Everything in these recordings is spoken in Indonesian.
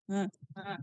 Heeh heeh.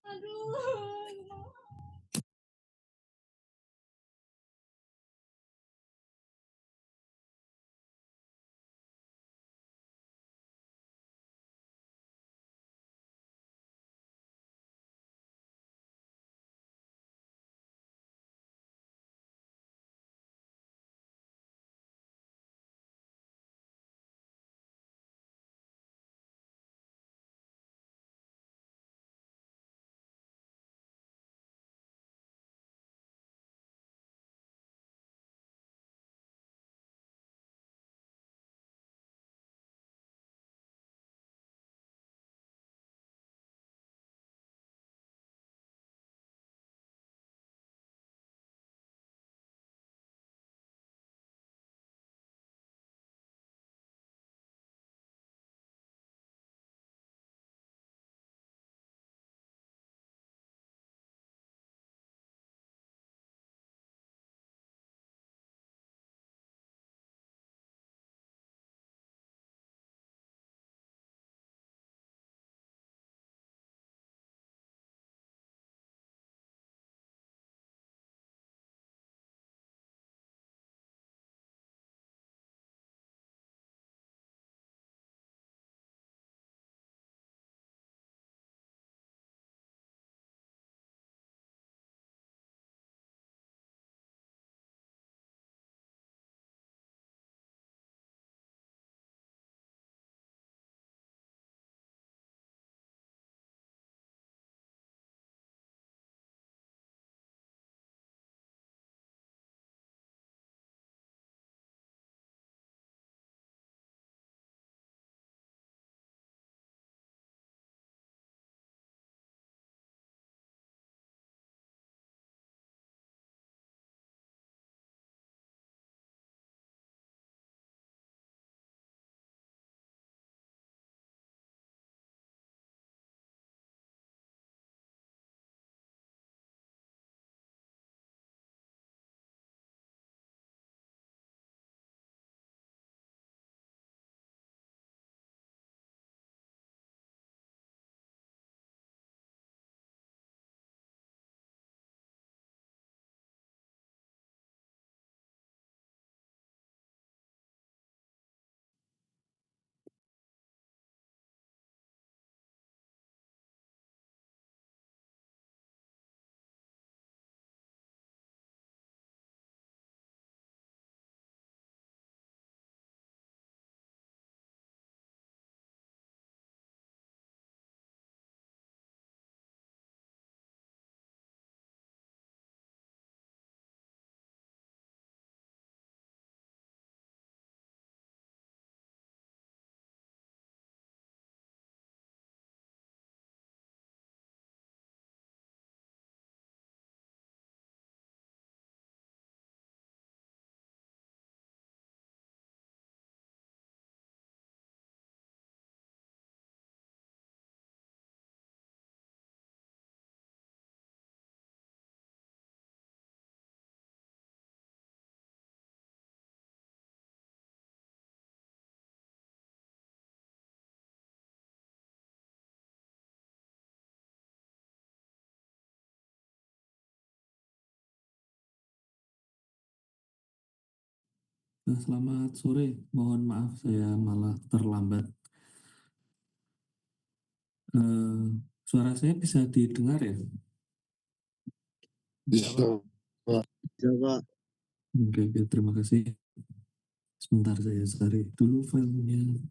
Aduh. Selamat sore. Mohon maaf saya malah terlambat. Eh, Suara saya bisa didengar ya? Bisa, Pak. Ya, Pak. Oke, oke, terima kasih. Sebentar saya cari dulu filenya.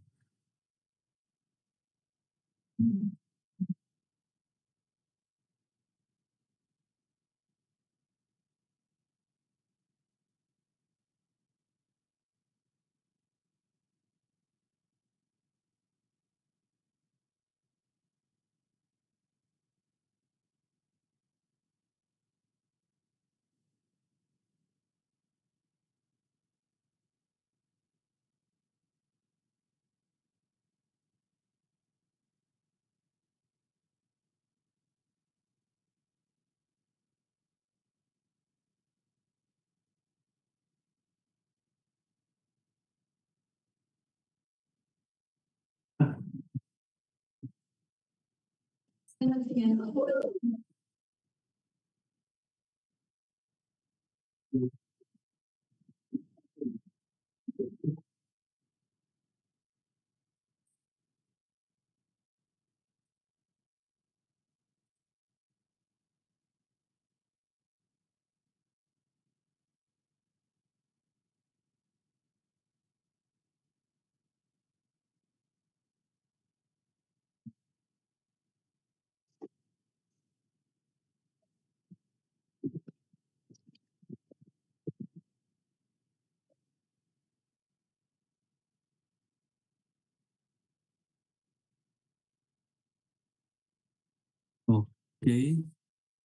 Oke,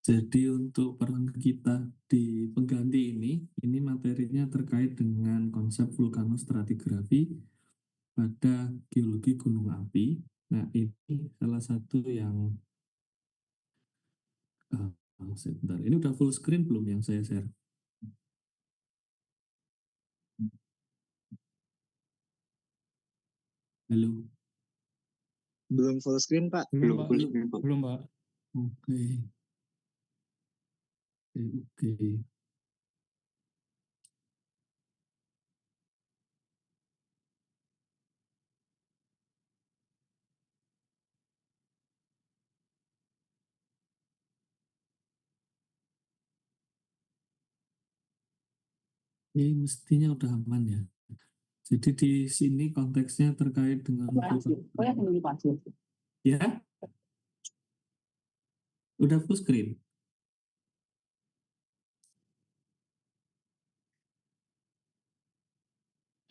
jadi untuk peran kita di pengganti ini materinya terkait dengan konsep vulkanostratigrafi pada geologi gunung api. Nah, ini salah satu yang sebentar. Ini udah full screen belum yang saya share? Halo. Belum full screen, Pak. Belum, Pak. belum, Pak. Oke, oke. Ini mestinya udah aman ya. Jadi di sini konteksnya terkait dengan ya, udah full screen.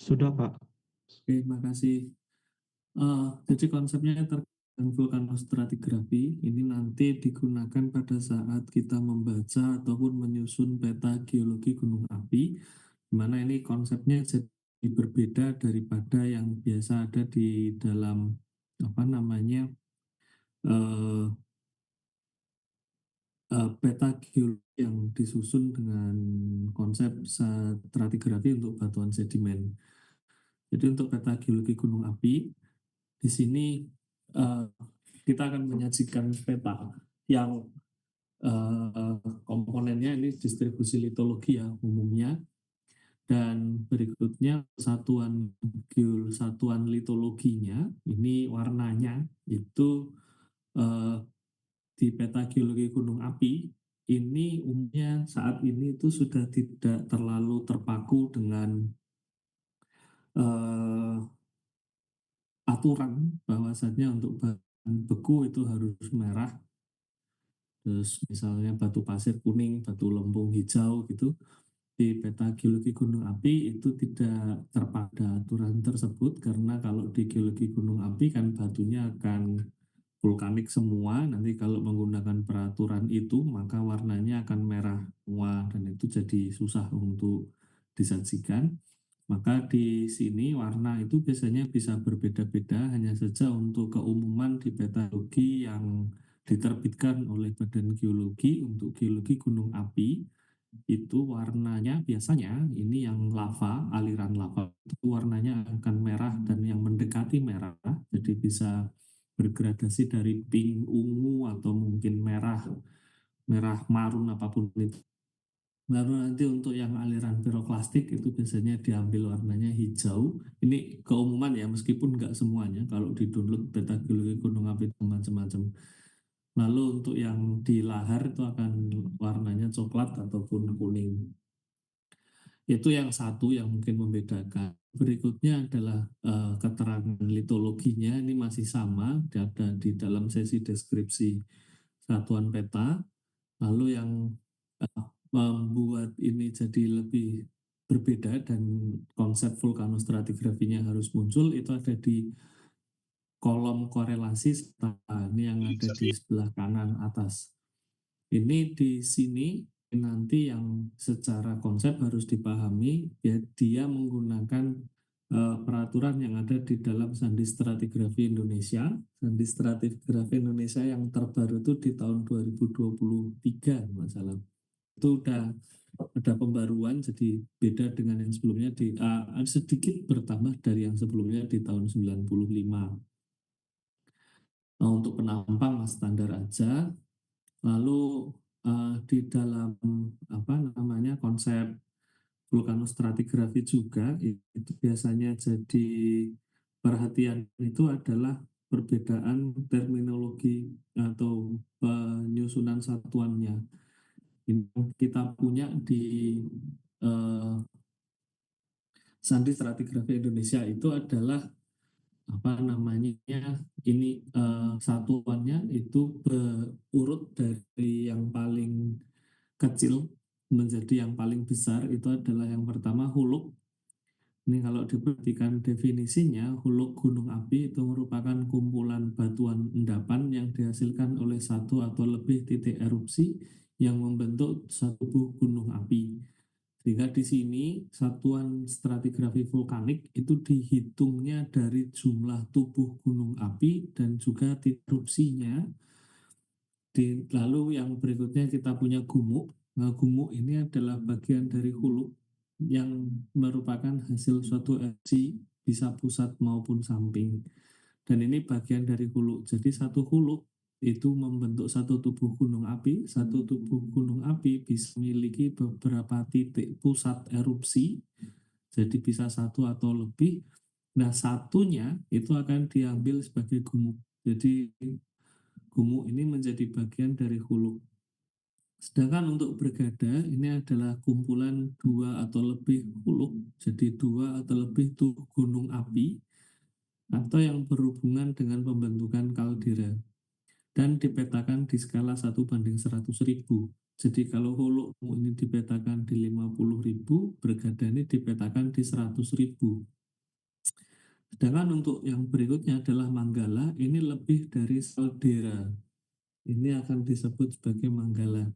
Sudah, Pak. Oke, makasih. Jadi konsepnya terkait dengan vulkanostratigrafi ini nanti digunakan pada saat kita membaca ataupun menyusun peta geologi gunung api, di mana ini konsepnya jadi berbeda daripada yang biasa ada di dalam apa namanya eh, peta geologi yang disusun dengan konsep stratigrafi untuk batuan sedimen. Jadi untuk peta geologi gunung api di sini eh, kita akan menyajikan peta yang komponennya ini distribusi litologi ya umumnya, dan berikutnya satuan litologinya ini warnanya itu eh, di peta geologi gunung api ini umumnya saat ini itu sudah tidak terlalu terpaku dengan eh, aturan bahwasannya untuk bahan beku itu harus merah, terus misalnya batu pasir kuning, batu lempung hijau gitu. Di peta geologi gunung api itu tidak terpada aturan tersebut, karena kalau di geologi gunung api kan batunya akan vulkanik semua. Nanti kalau menggunakan peraturan itu maka warnanya akan merah semua dan itu jadi susah untuk disajikan. Maka di sini warna itu biasanya bisa berbeda-beda, hanya saja untuk keumuman di peta geologi yang diterbitkan oleh Badan Geologi untuk geologi gunung api itu warnanya biasanya ini yang lava, aliran lava itu warnanya akan merah dan yang mendekati merah, jadi bisa bergradasi dari pink, ungu atau mungkin merah, merah marun apapun itu. Lalu nanti untuk yang aliran piroklastik itu biasanya diambil warnanya hijau. Ini keumuman ya, meskipun nggak semuanya. Kalau di download peta geologi gunung api itu macam-macam. Lalu untuk yang di lahar itu akan warnanya coklat ataupun kuning. Itu yang satu yang mungkin membedakan. Berikutnya adalah keterangan litologinya. Ini masih sama, ada di dalam sesi deskripsi satuan peta. Lalu yang membuat ini jadi lebih berbeda dan konsep vulkanostratigrafinya harus muncul itu ada di kolom korelasi ini yang ada di sebelah kanan atas. Ini di sini nanti yang secara konsep harus dipahami ya, dia menggunakan peraturan yang ada di dalam Sandi Stratigrafi Indonesia. Sandi Stratigrafi Indonesia yang terbaru itu di tahun 2023 masalah. Itu udah ada pembaruan jadi beda dengan yang sebelumnya sedikit bertambah dari yang sebelumnya di tahun 95. Nah, untuk penampang standar aja. Lalu di dalam apa namanya konsep vulkanostratigrafi juga itu biasanya jadi perhatian itu adalah perbedaan terminologi atau penyusunan satuannya. Ini kita punya di eh, Sandi Stratigrafi Indonesia itu adalah apa namanya ini satuannya itu berurut dari yang paling kecil menjadi yang paling besar. Itu adalah yang pertama huluk. Ini kalau diperhatikan definisinya, huluk gunung api itu merupakan kumpulan batuan endapan yang dihasilkan oleh satu atau lebih titik erupsi yang membentuk satu tubuh gunung api. Sehingga di sini satuan stratigrafi vulkanik itu dihitungnya dari jumlah tubuh gunung api dan juga titik erupsinya. Lalu yang berikutnya kita punya gumuk. Nah, gumuk ini adalah bagian dari hulu yang merupakan hasil suatu erupsi bisa pusat maupun samping. Dan ini bagian dari hulu. Jadi satu hulu itu membentuk satu tubuh gunung api. Satu tubuh gunung api bisa memiliki beberapa titik pusat erupsi. Jadi bisa satu atau lebih. Nah, satunya itu akan diambil sebagai gumuk. Jadi gumuk ini menjadi bagian dari hulu. Sedangkan untuk bergada ini adalah kumpulan dua atau lebih huluk, jadi dua atau lebih tubuh gunung api atau yang berhubungan dengan pembentukan kaldera dan dipetakan di skala 1:100.000. Jadi kalau huluk ini dipetakan di 50.000, bergada ini dipetakan di 100.000. Sedangkan untuk yang berikutnya adalah manggala, ini lebih dari kaldera. Ini akan disebut sebagai manggala.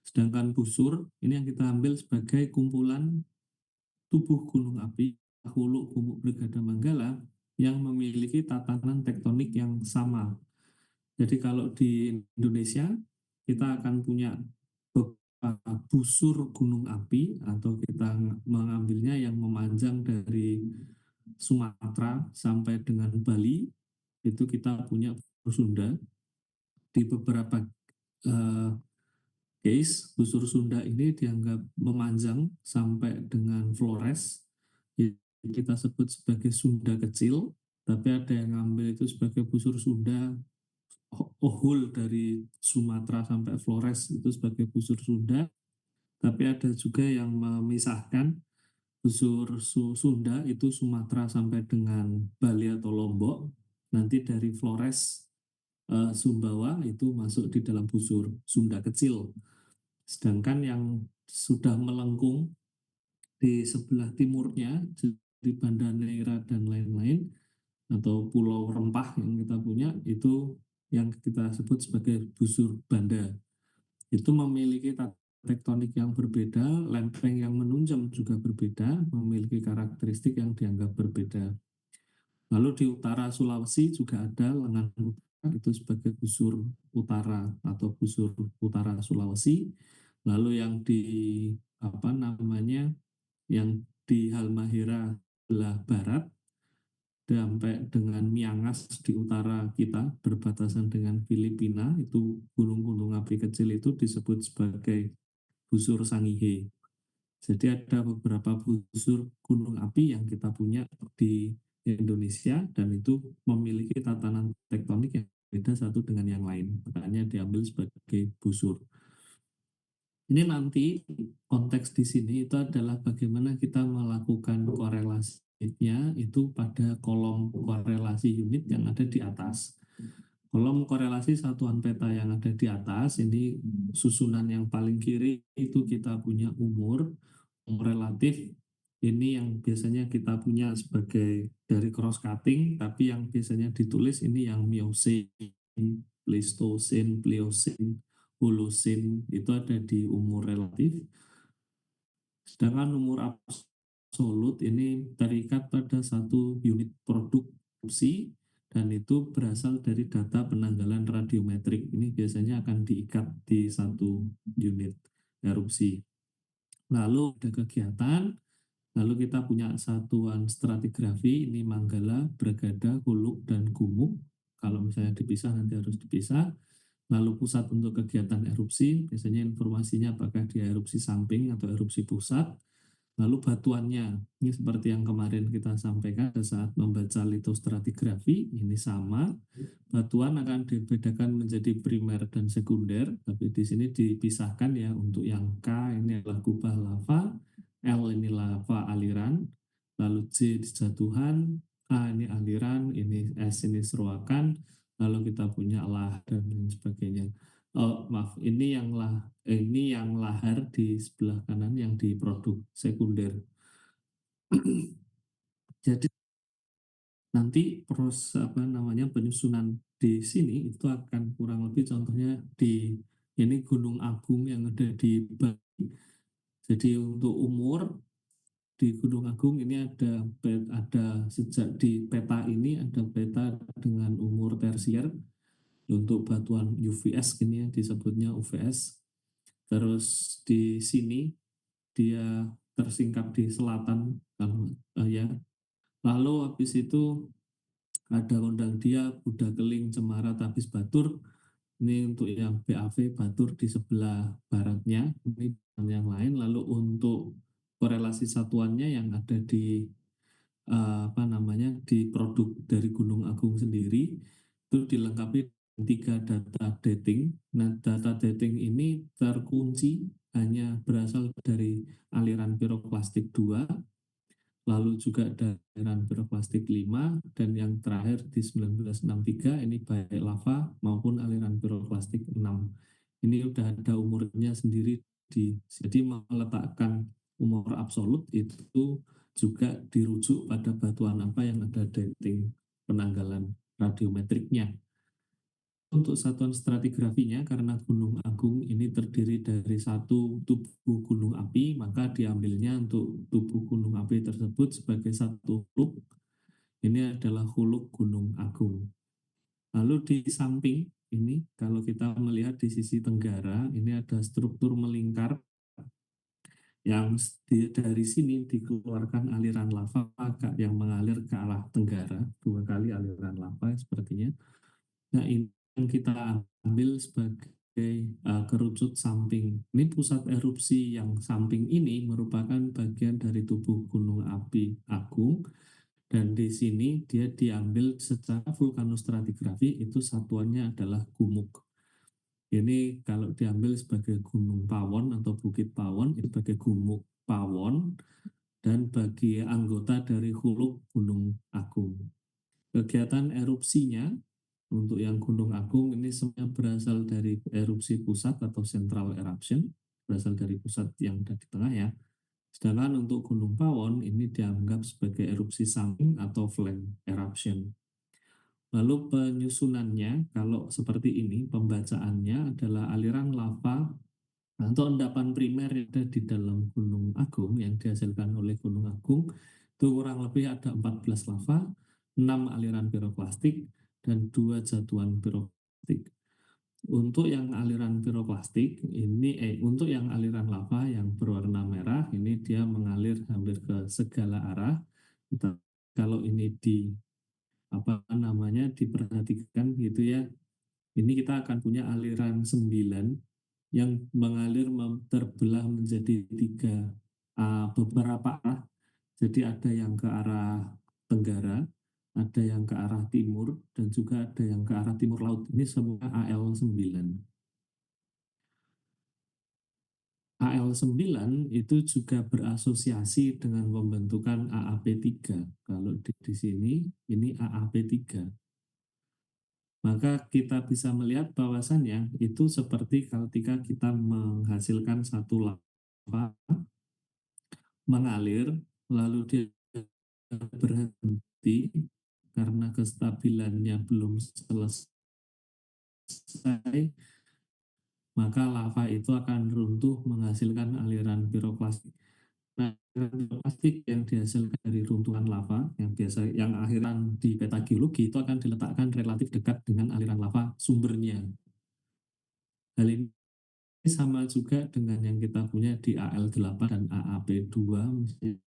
Sedangkan busur, ini yang kita ambil sebagai kumpulan tubuh gunung api, hulu gumuk Brigada Manggala, yang memiliki tatanan tektonik yang sama. Jadi kalau di Indonesia, kita akan punya beberapa busur gunung api, atau kita mengambilnya yang memanjang dari Sumatera sampai dengan Bali, itu kita punya busur Sunda. Di beberapa uh, case, busur Sunda ini dianggap memanjang sampai dengan Flores. Kita sebut sebagai Sunda kecil, tapi ada yang ngambil itu sebagai busur Sunda Ohul dari Sumatera sampai Flores itu sebagai busur Sunda. Tapi ada juga yang memisahkan busur Sunda itu Sumatera sampai dengan Bali atau Lombok. Nanti dari Flores Sumbawa itu masuk di dalam busur Sunda kecil. Sedangkan yang sudah melengkung di sebelah timurnya, di Banda Neira dan lain-lain, atau Pulau Rempah yang kita punya, itu yang kita sebut sebagai busur Banda. Itu memiliki tektonik yang berbeda, lempeng yang menunjam juga berbeda, memiliki karakteristik yang dianggap berbeda. Lalu di utara Sulawesi juga ada lengan utara, itu sebagai busur utara atau busur utara Sulawesi. Lalu yang di apa namanya yang di Halmahera sebelah barat sampai dengan Miangas di utara kita berbatasan dengan Filipina, itu gunung-gunung api kecil itu disebut sebagai busur Sangihe. Jadi ada beberapa busur gunung api yang kita punya di Indonesia dan itu memiliki tatanan tektonik yang beda satu dengan yang lain. Makanya diambil sebagai busur. Ini nanti konteks di sini itu adalah bagaimana kita melakukan korelasinya itu pada kolom korelasi unit yang ada di atas. Kolom korelasi satuan peta yang ada di atas, ini susunan yang paling kiri itu kita punya umur relatif. Ini yang biasanya kita punya sebagai dari cross cutting, tapi yang biasanya ditulis ini yang Miocene, Pleistocene, Pliocene, Holocene itu ada di umur relatif. Sedangkan umur absolut ini terikat pada satu unit produksi dan itu berasal dari data penanggalan radiometrik. Ini biasanya akan diikat di satu unit erupsi. Lalu ada kegiatan, lalu kita punya satuan stratigrafi, ini Manggala, Bragada, Huluk, dan Gumuk. Kalau misalnya dipisah nanti harus dipisah. Lalu pusat untuk kegiatan erupsi, biasanya informasinya apakah dia erupsi samping atau erupsi pusat. Lalu batuannya, ini seperti yang kemarin kita sampaikan saat membaca litostratigrafi, ini sama. Batuan akan dibedakan menjadi primer dan sekunder, tapi di sini dipisahkan ya untuk yang K ini adalah kubah lava, L ini lava aliran, lalu J jatuhan, A ini aliran, ini S ini seruakan, lalu kita punya lahar dan lain sebagainya. Oh, maaf, ini yang lahar di sebelah kanan yang di produk sekunder. Jadi nanti proses penyusunan di sini itu akan kurang lebih contohnya di ini Gunung Agung yang ada di Bali. Jadi untuk umur di Gunung Agung ini ada sejak di peta ini ada peta dengan umur tersier untuk batuan UVS ini ya disebutnya UVS. Terus di sini dia tersingkap di selatan ya. Lalu habis itu ada Kondang Dia, Buddha Keling, Cemara, Tapis Batur. Ini untuk yang BAV Batur di sebelah baratnya. Ini yang lain. Lalu untuk korelasi satuannya yang ada di di produk dari Gunung Agung sendiri itu dilengkapi dengan 3 data dating. Nah, data dating ini terkunci hanya berasal dari aliran piroklastik 2, lalu juga dari aliran piroklastik 5, dan yang terakhir di 1963 ini baik lava maupun aliran piroklastik 6. Ini udah ada umurnya sendiri jadi meletakkan umur absolut itu juga dirujuk pada batuan apa yang ada dating penanggalan radiometriknya. Untuk satuan stratigrafinya, karena Gunung Agung ini terdiri dari satu tubuh gunung api, maka diambilnya untuk tubuh gunung api tersebut sebagai satu huluk. Ini adalah huluk Gunung Agung. Lalu di samping ini, kalau kita melihat di sisi tenggara, ini ada struktur melingkar yang dari sini dikeluarkan aliran lava yang mengalir ke arah tenggara, 2 kali aliran lava sepertinya. Nah, ini yang kita ambil sebagai kerucut samping. Ini pusat erupsi yang samping ini merupakan bagian dari tubuh gunung api agung dan di sini dia diambil secara vulkanostratigrafi itu satuannya adalah gumuk. Ini kalau diambil sebagai gunung pawon atau bukit pawon itu sebagai gumuk pawon dan bagi anggota dari huluk Gunung Agung. Kegiatan erupsinya untuk yang Gunung Agung ini semuanya berasal dari erupsi pusat atau central eruption, berasal dari pusat yang ada di tengah ya. Sedangkan untuk Gunung Pawon ini dianggap sebagai erupsi samping atau flank eruption. Lalu penyusunannya, kalau seperti ini, pembacaannya adalah aliran lava atau endapan primer yang ada di dalam Gunung Agung yang dihasilkan oleh Gunung Agung itu kurang lebih ada 14 lava, 6 aliran piroklastik, dan 2 jatuhan piroklastik. Untuk yang aliran piroklastik untuk yang aliran lava yang berwarna merah ini dia mengalir hampir ke segala arah. Kalau ini diperhatikan gitu ya, ini kita akan punya aliran 9 yang mengalir terbelah menjadi tiga beberapa arah. Jadi ada yang ke arah tenggara, ada yang ke arah timur, dan juga ada yang ke arah timur laut. Ini semua AL9. AL9 itu juga berasosiasi dengan pembentukan AAP3. Kalau di sini, ini AAP3. Maka kita bisa melihat bahwasannya itu seperti ketika kita menghasilkan satu lava mengalir, lalu dia berhenti karena kestabilannya belum selesai, maka lava itu akan runtuh menghasilkan aliran piroklastik. Nah, piroklastik yang dihasilkan dari runtuhan lava yang akhiran di peta geologi itu akan diletakkan relatif dekat dengan aliran lava sumbernya. Hal ini sama juga dengan yang kita punya di AL8 dan AAP2 misalnya.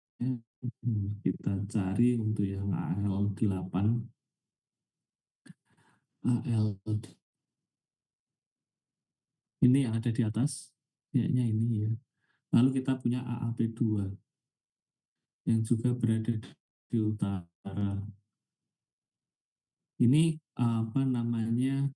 Kita cari untuk yang AL8, AL ini yang ada di atas, kayaknya ini ya. Lalu kita punya AAP2 yang juga berada di utara. Ini apa namanya,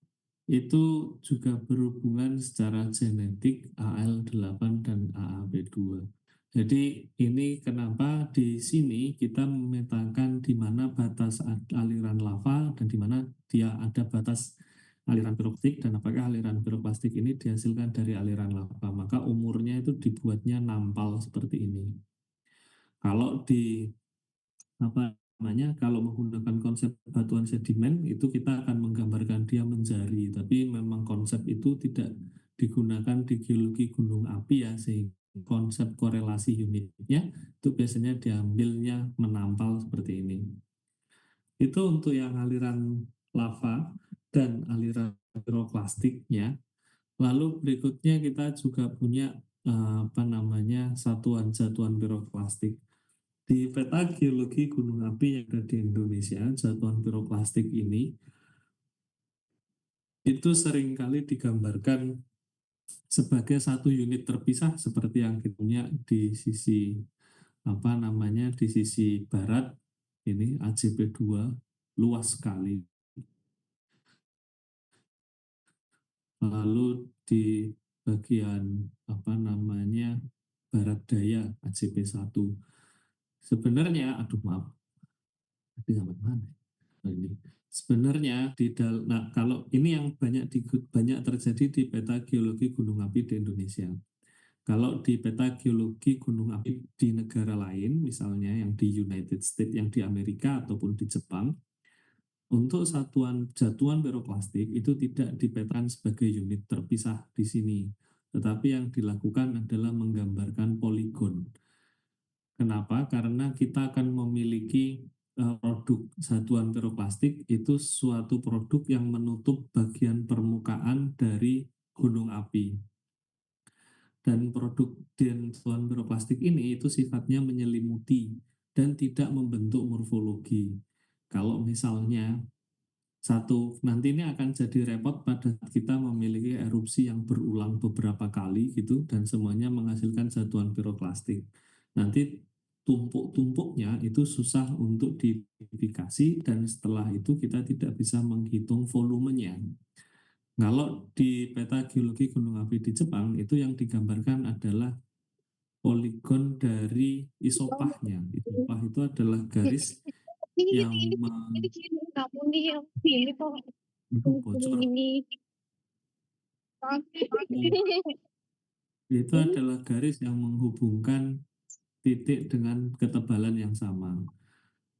itu juga berhubungan secara genetik AL8 dan AAP2. Jadi ini kenapa di sini kita memetakan di mana batas aliran lava dan di mana dia ada batas aliran piroklastik, dan apakah aliran piroklastik ini dihasilkan dari aliran lava. Maka umurnya itu dibuatnya nampal seperti ini. Kalau di apa namanya, kalau menggunakan konsep batuan sedimen itu kita akan menggambarkan dia menjari, tapi memang konsep itu tidak digunakan di geologi gunung api ya, sehingga konsep korelasi unitnya itu biasanya diambilnya menampal seperti ini. Itu untuk yang aliran lava dan aliran piroklastiknya. Lalu berikutnya kita juga punya apa namanya, satuan-satuan piroklastik. Di peta geologi gunung api yang ada di Indonesia, satuan piroklastik ini itu seringkali digambarkan sebagai satu unit terpisah seperti yang kita punya di sisi apa namanya, di sisi barat ini AJP2 luas sekali. Lalu di bagian apa namanya barat daya AJP1. Sebenarnya, aduh maaf, tapi sampai mana? Nah, ini sebenarnya nah, kalau ini yang banyak terjadi di peta geologi gunung api di Indonesia. Kalau di peta geologi gunung api di negara lain, misalnya yang di United States, yang di Amerika ataupun di Jepang, untuk jatuhan piroklastik itu tidak dipetakan sebagai unit terpisah di sini, tetapi yang dilakukan adalah menggambarkan poligon. Kenapa? Karena kita akan memiliki produk satuan piroklastik itu suatu produk yang menutup bagian permukaan dari gunung api. Dan produk satuan piroklastik ini itu sifatnya menyelimuti dan tidak membentuk morfologi. Kalau misalnya nanti ini akan jadi repot pada kita memiliki erupsi yang berulang beberapa kali gitu dan semuanya menghasilkan satuan piroklastik. Nanti tumpuk-tumpuknya itu susah untuk diidentifikasi dan setelah itu kita tidak bisa menghitung volumenya. Kalau di peta geologi gunung api di Jepang itu yang digambarkan adalah poligon dari isopahnya. Isopah itu adalah garis yang kamu nih yang pilih kok bocor. ini Itu adalah garis yang menghubungkan titik dengan ketebalan yang sama.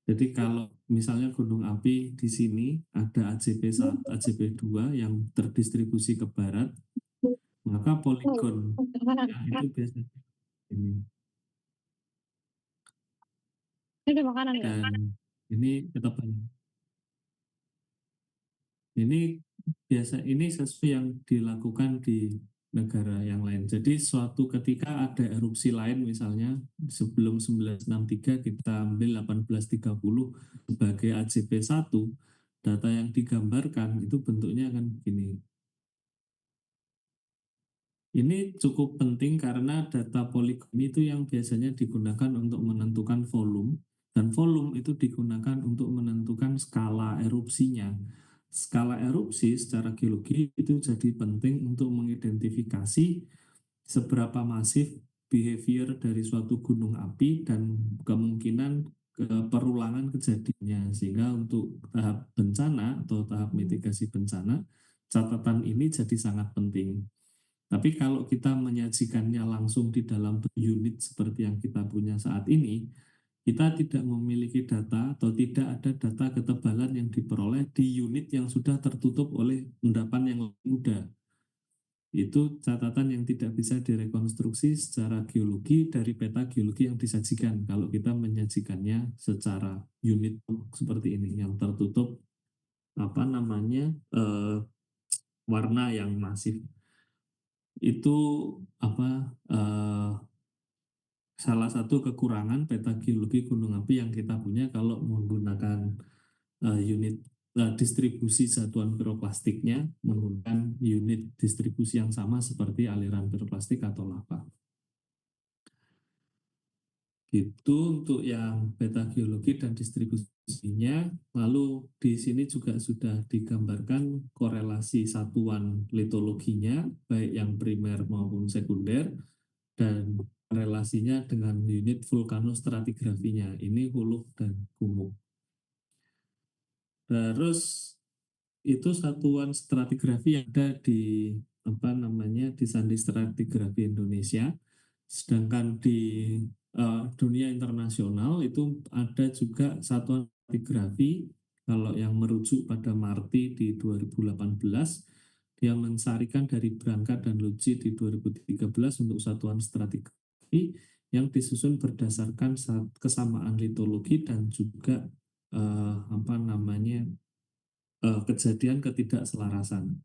Jadi kalau misalnya gunung api di sini ada AJP1, AJP2 yang terdistribusi ke barat, maka poligon itu biasanya ini. ada makanan nggak? Dan ini ketebalan. Ini sesuatu yang dilakukan di negara yang lain. Jadi suatu ketika ada erupsi lain misalnya sebelum 1963 kita ambil 1830 sebagai AJP1, data yang digambarkan itu bentuknya akan begini. Ini cukup penting karena data poligon itu yang biasanya digunakan untuk menentukan volume, dan volume itu digunakan untuk menentukan skala erupsinya. Skala erupsi secara geologi itu jadi penting untuk mengidentifikasi seberapa masif behavior dari suatu gunung api dan kemungkinan perulangan kejadiannya. Sehingga untuk tahap bencana atau tahap mitigasi bencana, catatan ini jadi sangat penting. Tapi kalau kita menyajikannya langsung di dalam unit seperti yang kita punya saat ini, kita tidak memiliki data atau tidak ada data ketebalan yang diperoleh di unit yang sudah tertutup oleh endapan yang lebih muda. Itu catatan yang tidak bisa direkonstruksi secara geologi dari peta geologi yang disajikan kalau kita menyajikannya secara unit seperti ini yang tertutup warna yang masif. Itu salah satu kekurangan peta geologi gunung api yang kita punya kalau menggunakan unit distribusi satuan piroplastiknya menggunakan unit distribusi yang sama seperti aliran piroplastik atau lava. Itu untuk yang peta geologi dan distribusinya. Lalu di sini juga sudah digambarkan korelasi satuan litologinya, baik yang primer maupun sekunder, dan relasinya dengan unit vulkanostratigrafinya. Ini hulu dan kumuh. Terus itu satuan stratigrafi yang ada di di Sandi Stratigrafi Indonesia. Sedangkan di dunia internasional itu ada juga satuan stratigrafi. Kalau yang merujuk pada Marti di 2018, dia mensarikan dari Branca dan Lucci di 2013 untuk satuan stratigrafi yang disusun berdasarkan kesamaan litologi dan juga kejadian ketidakselarasan.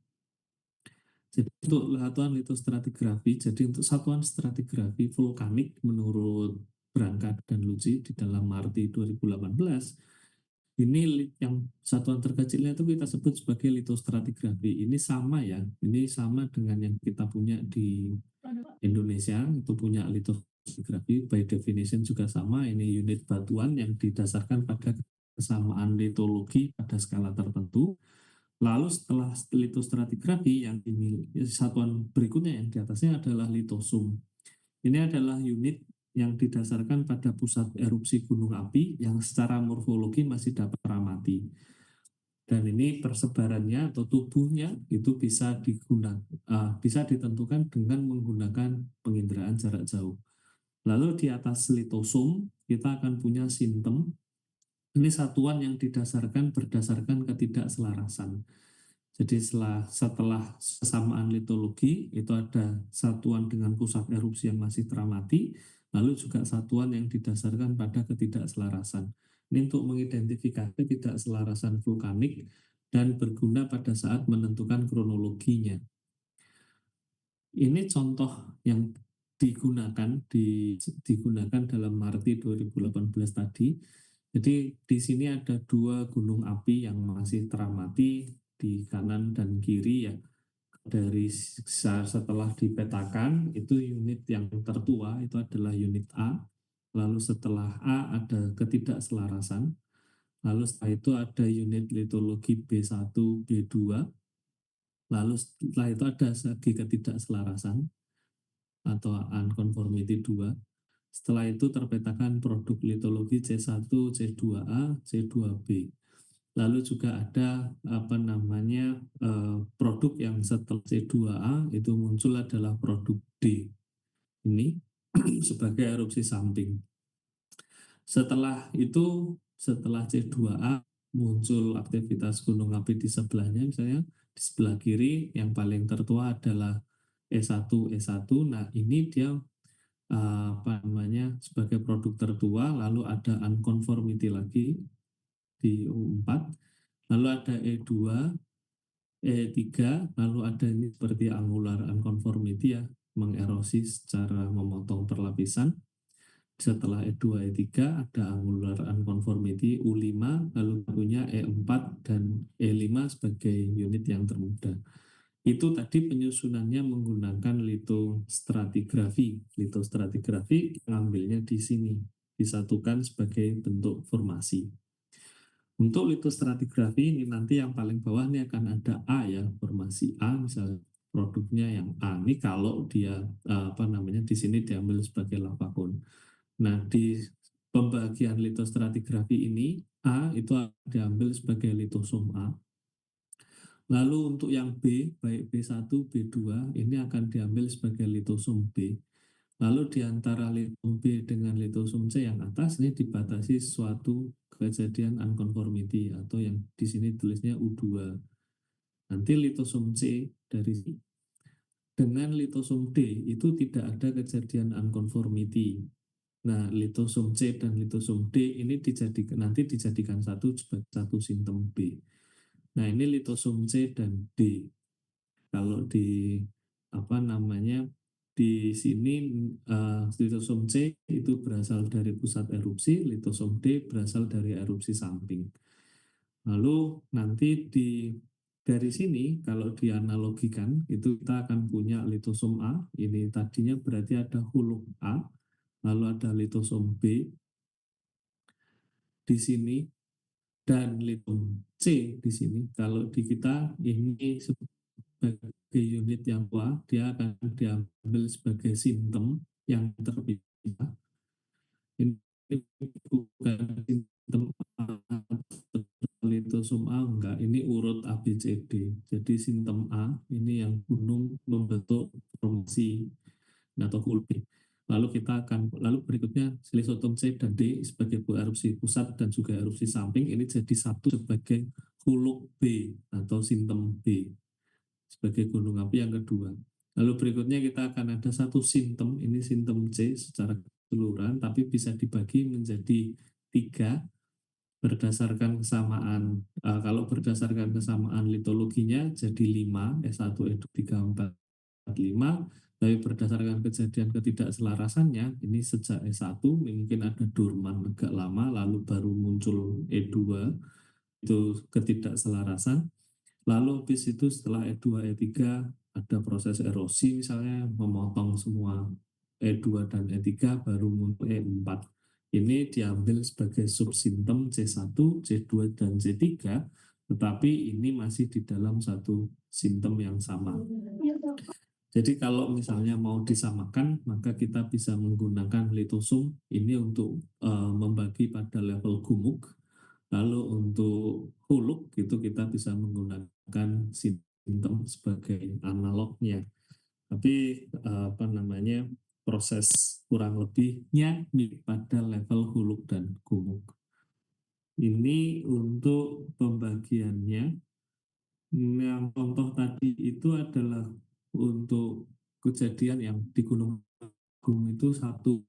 Jadi untuk satuan litostratigrafi, jadi untuk satuan stratigrafi vulkanik menurut Branca dan Lucci di dalam Marti 2018, ini yang satuan terkecilnya itu kita sebut sebagai litostratigrafi. Ini sama ya, ini sama dengan yang kita punya di Indonesia, itu punya litostratigrafi, by definition juga sama, ini unit batuan yang didasarkan pada kesamaan litologi pada skala tertentu. Lalu setelah litostratigrafi yang satuan berikutnya yang di atasnya adalah litosum. Ini adalah unit yang didasarkan pada pusat erupsi gunung api yang secara morfologi masih dapat teramati. Dan ini persebarannya atau tubuhnya itu bisa ditentukan dengan menggunakan penginderaan jarak jauh. Lalu di atas litosum kita akan punya sintem. Ini satuan yang berdasarkan ketidakselarasan. Jadi setelah kesamaan litologi itu ada satuan dengan pusat erupsi yang masih teramati, lalu juga satuan yang didasarkan pada ketidakselarasan. Ini untuk mengidentifikasi ketidakselarasan vulkanik dan berguna pada saat menentukan kronologinya. Ini contoh yang digunakan dalam Marti 2018 tadi. Jadi di sini ada dua gunung api yang masih teramati di kanan dan kiri ya. Dari setelah dipetakan itu unit yang tertua itu adalah unit A. Lalu setelah A ada ketidakselarasan. Lalu setelah itu ada unit litologi B1, B2. Lalu setelah itu ada lagi ketidakselarasan atau unconformity 2. Setelah itu terpetakan produk litologi C1, C2A, C2B. Lalu juga ada produk yang setelah C2A itu muncul adalah produk D. Ini sebagai erupsi samping. Setelah C2A muncul aktivitas gunung api di sebelahnya, misalnya di sebelah kiri yang paling tertua adalah E1. Nah, ini dia sebagai produk tertua, lalu ada unconformity lagi di U4, lalu ada E2, E3, lalu ada ini seperti angular unconformity ya, mengerosi secara memotong perlapisan. Setelah E2, E3 ada angular unconformity U5, lalu punya E4 dan E5 sebagai unit yang termuda. Itu tadi penyusunannya menggunakan litostratigrafi. Litostratigrafi ngambilnya di sini, disatukan sebagai bentuk formasi. Untuk litostratigrafi ini nanti yang paling bawah ini akan ada A ya, formasi A misalnya produknya yang A ini kalau dia di sini diambil sebagai lava cone. Nah, di pembagian litostratigrafi ini A itu diambil sebagai litosom A. Lalu untuk yang B, baik B1, B2, ini akan diambil sebagai litosom B. Lalu di antara litosom B dengan litosom C yang atas ini dibatasi suatu kejadian unconformity atau yang di sini tulisnya U2. Nanti litosom C dari sini dengan litosom D itu tidak ada kejadian unconformity. Nah, litosom C dan litosom D ini nanti dijadikan satu sintem B. Nah, ini litosom C dan D. Kalau di di sini litosom C itu berasal dari pusat erupsi, litosom D berasal dari erupsi samping. Lalu nanti dari sini kalau dianalogikan itu kita akan punya litosom A, ini tadinya berarti ada huluk A, lalu ada litosom B di sini dan litosom C di sini. Kalau di kita ini sebagai unit yang tua, dia akan diambil sebagai sintem yang terpisah. Ini bukan sintem A atau litosom A, enggak. Ini urut ABCD. Jadi sintem A ini yang gunung membentuk formasi atau hulbi. Lalu berikutnya silisotom C dan D sebagai erupsi pusat dan juga erupsi samping ini jadi satu sebagai huluk B atau sintem B sebagai gunung api yang kedua. Lalu berikutnya kita akan ada satu sintem, ini sintem C secara keseluruhan, tapi bisa dibagi menjadi 3 berdasarkan kesamaan. Kalau berdasarkan kesamaan litologinya jadi 5, S1, E2, 3, 4, 5, tapi berdasarkan kejadian ketidakselarasannya, ini sejak S1 mungkin ada dorman agak lama, lalu baru muncul E2, itu ketidakselarasan. Lalu habis itu setelah E2, E3 ada proses erosi misalnya memotong semua E2 dan E3 baru muncul E4. Ini diambil sebagai subsintem C1, C2, dan C3, tetapi ini masih di dalam satu sintem yang sama. Jadi kalau misalnya mau disamakan, maka kita bisa menggunakan litosom ini untuk membagi pada level gumuk. Lalu untuk huluk itu kita bisa menggunakan sintem sebagai analognya. Tapi proses kurang lebihnya mirip pada level huluk dan gumuk. Ini untuk pembagiannya. Yang contoh tadi itu adalah untuk kejadian yang di Gunung Agung itu satu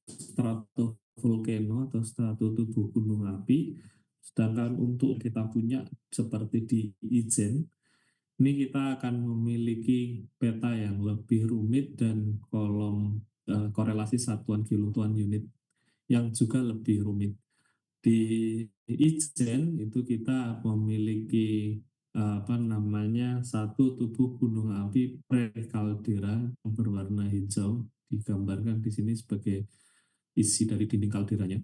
stratovolcano atau stratotubuh gunung api. Sedangkan untuk kita punya seperti di Ijen, ini kita akan memiliki peta yang lebih rumit dan kolom korelasi satuan kiloton unit yang juga lebih rumit. Di Ijen itu kita memiliki satu tubuh gunung api pre-kaldera yang berwarna hijau, digambarkan di sini sebagai isi dari dinding kalderanya.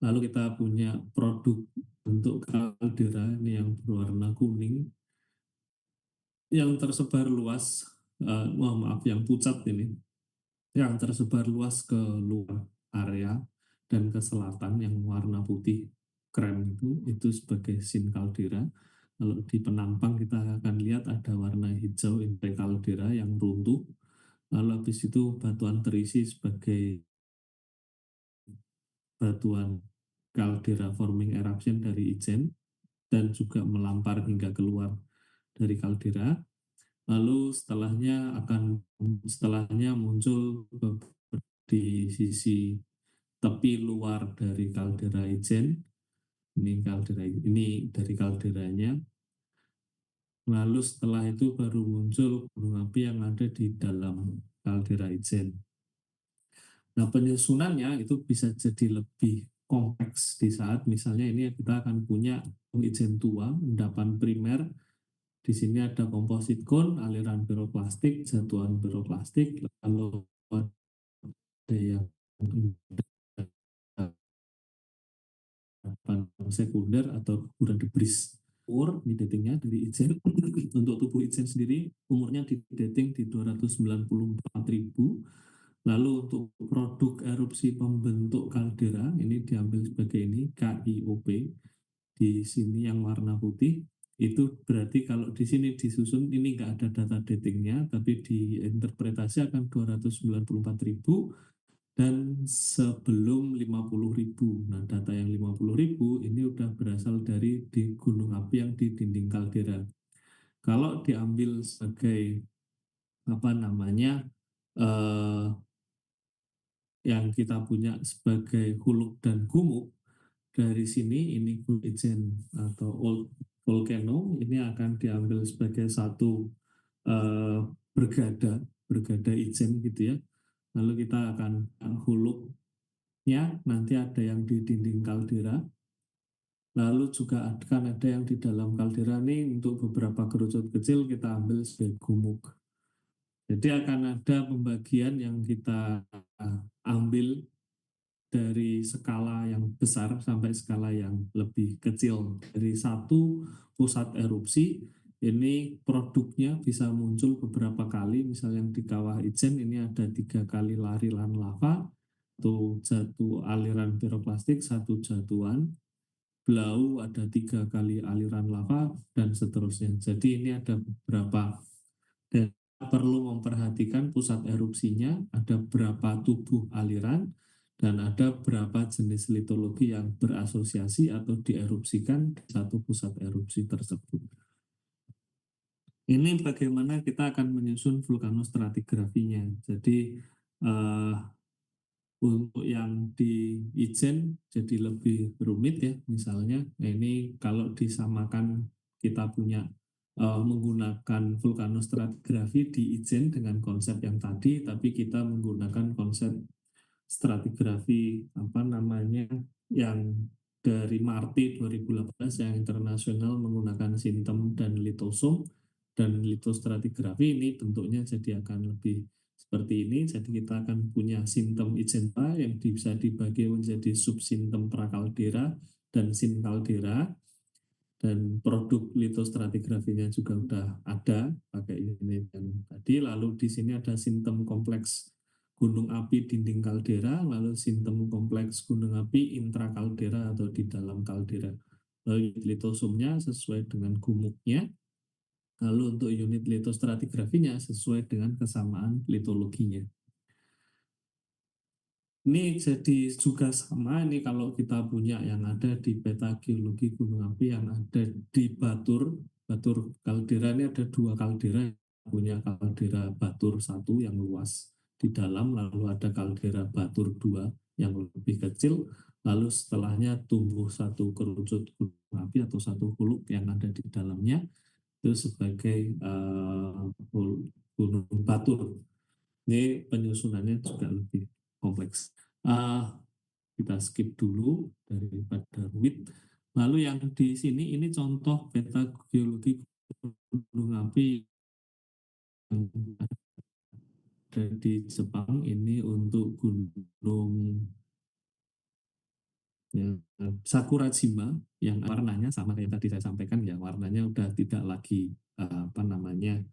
Lalu kita punya produk bentuk kaldera ini yang berwarna kuning yang tersebar luas, yang pucat ini, yang tersebar luas ke luar area dan ke selatan yang warna putih krem itu sebagai sin kaldera. Lalu di penampang kita akan lihat ada warna hijau intre kaldera yang runtuh. Lalu habis itu batuan terisi sebagai batuan kaldera forming eruption dari Ijen dan juga melampar hingga keluar dari kaldera. Lalu setelahnya muncul di sisi tepi luar dari kaldera Ijen. Ini dari kalderanya. Lalu setelah itu baru muncul gunung api yang ada di dalam kaldera Ijen. Nah, penyusunannya itu bisa jadi lebih kompleks di saat misalnya ini kita akan punya Ijen tua, endapan primer Di sini ada komposit cone, aliran piroklastik, jatuhan piroklastik, lalu ada yang sekunder atau guguran debris. Umur didatingnya dari Ijen untuk tubuh Ijen sendiri umurnya didating di 294.000. Lalu untuk produk erupsi pembentuk kaldera ini diambil sebagai ini KIOP. Di sini yang warna putih itu berarti kalau di sini disusun ini nggak ada data datingnya, tapi diinterpretasi akan 294.000 dan sebelum 50.000. Nah, data yang 50.000 ini udah berasal dari di gunung api yang di dinding kaldera. Kalau diambil sebagai apa namanya yang kita punya sebagai huluk dan gumuk, dari sini ini Ijen atau old volcano ini akan diambil sebagai satu bergada Ijen gitu ya. Lalu kita akan huluk nanti ada yang di dinding kaldera, lalu juga akan ada yang di dalam kaldera nih untuk beberapa kerucut kecil kita ambil sebagai gumuk. Jadi akan ada pembagian yang kita ambil dari skala yang besar sampai skala yang lebih kecil. Dari satu pusat erupsi ini produknya bisa muncul beberapa kali, misalnya yang di kawah Ijen ini ada 3 kali larilan lava, satu aliran piroklastik, satu jatuhan. Blau ada 3 kali aliran lava dan seterusnya. Jadi ini ada beberapa dan perlu memperhatikan pusat erupsinya, ada berapa tubuh aliran dan ada berapa jenis litologi yang berasosiasi atau dierupsikan di satu pusat erupsi tersebut. Ini bagaimana kita akan menyusun vulkanostratigrafinya. Jadi untuk yang di Ijen jadi lebih rumit ya, misalnya ini kalau disamakan kita punya menggunakan vulkanostratigrafi di Ijen dengan konsep yang tadi, tapi kita menggunakan konsep stratigrafi apa namanya yang dari Marti 2018 yang internasional menggunakan sintem dan litosom, dan litostratigrafi ini bentuknya jadi akan lebih seperti ini. Jadi kita akan punya sintem Ijen yang bisa dibagi menjadi subsintem prakaldera dan sinkaldera, dan produk litostratigrafinya juga udah ada pakai unit yang tadi. Lalu di sini ada sintem kompleks gunung api dinding kaldera, lalu sintem kompleks gunung api intrakaldera atau di dalam kaldera. Lalu litosomnya sesuai dengan gumuknya. Lalu untuk unit litostratigrafinya sesuai dengan kesamaan litologinya. Ini jadi juga sama ini kalau kita punya yang ada di peta geologi gunung api yang ada di Batur. Batur kaldera ini ada 2 kaldera, punya kaldera Batur 1 yang luas di dalam, lalu ada kaldera Batur 2 yang lebih kecil, lalu setelahnya tumbuh satu kerucut gunung api atau satu huluk yang ada di dalamnya itu sebagai gunung Batur. Ini penyusunannya juga lebih kompleks. Kita skip dulu daripada rumit. Lalu yang di sini ini contoh peta geologi gunung api yang ada di Jepang. Ini untuk gunung ya, Sakurajima yang warnanya sama kayak tadi saya sampaikan ya, warnanya udah tidak lagi apa namanya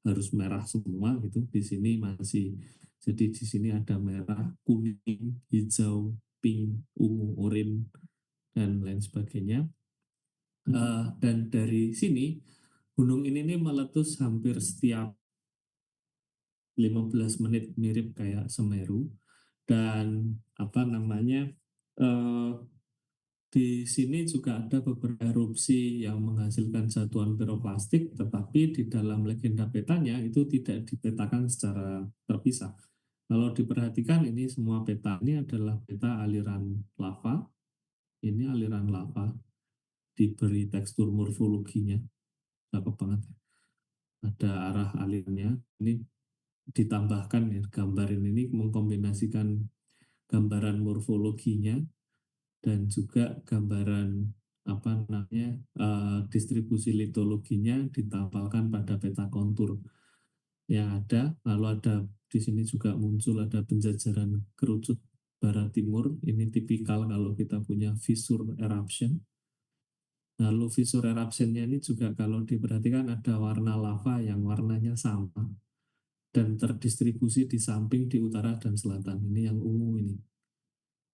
harus merah semua gitu. Di sini masih, jadi di sini ada merah, kuning, hijau, pink, ungu, oranye dan lain sebagainya. Dan dari sini gunung ini nih meletus hampir setiap 15 menit, mirip kayak Semeru. Dan apa namanya di sini juga ada beberapa erupsi yang menghasilkan jatuhan piroklastik, tetapi di dalam legenda petanya itu tidak dipetakan secara terpisah. Kalau diperhatikan ini semua peta ini adalah peta aliran lava. Ini aliran lava diberi tekstur morfologinya, cakep banget. Ada arah alirnya. Ini ditambahkan ya, gambar ini mengkombinasikan gambaran morfologinya dan juga gambaran distribusi litologinya ditampalkan pada peta kontur yang ada. Lalu ada di sini juga muncul ada penjajaran kerucut barat timur. Ini tipikal kalau kita punya fissure eruption. Lalu fissure eruptionnya ini juga kalau diperhatikan ada warna lava yang warnanya sama dan terdistribusi di samping, di utara dan selatan. Ini yang ungu ini.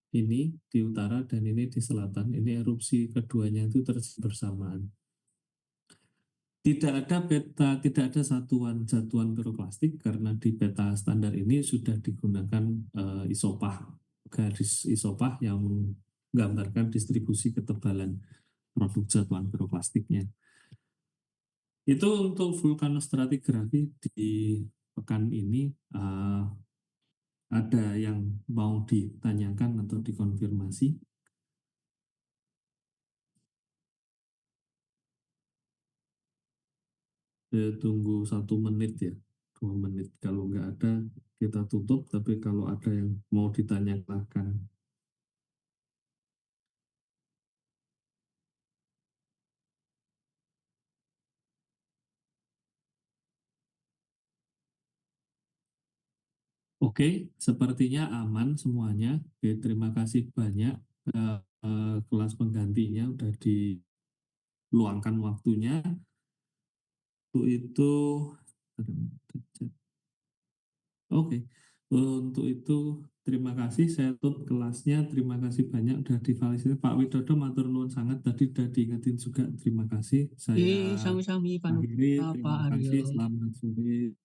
Ini di utara dan ini di selatan. Ini erupsi keduanya itu bersamaan. Tidak ada satuan jatuhan piroklastik karena di peta standar ini sudah digunakan isopah, garis isopah yang menggambarkan distribusi ketebalan produk jatuhan piroklastiknya. Itu untuk vulkanostratigrafi di pekan ini. Ada yang mau ditanyakan atau dikonfirmasi? Saya tunggu 1 menit ya, 2 menit. Kalau nggak ada, kita tutup. Tapi kalau ada yang mau ditanyakan, oke, sepertinya aman semuanya. Oke, terima kasih banyak. Kelas penggantinya udah diluangkan waktunya. Oke, untuk itu terima kasih. Saya tutup kelasnya. Terima kasih banyak udah difasilitasi. Pak Widodo matur nuwun sangat. Tadi udah diingetin juga. Terima kasih. Saya Sami-sami akhiri. Pak Terima Aryo. kasih. Selamat sore.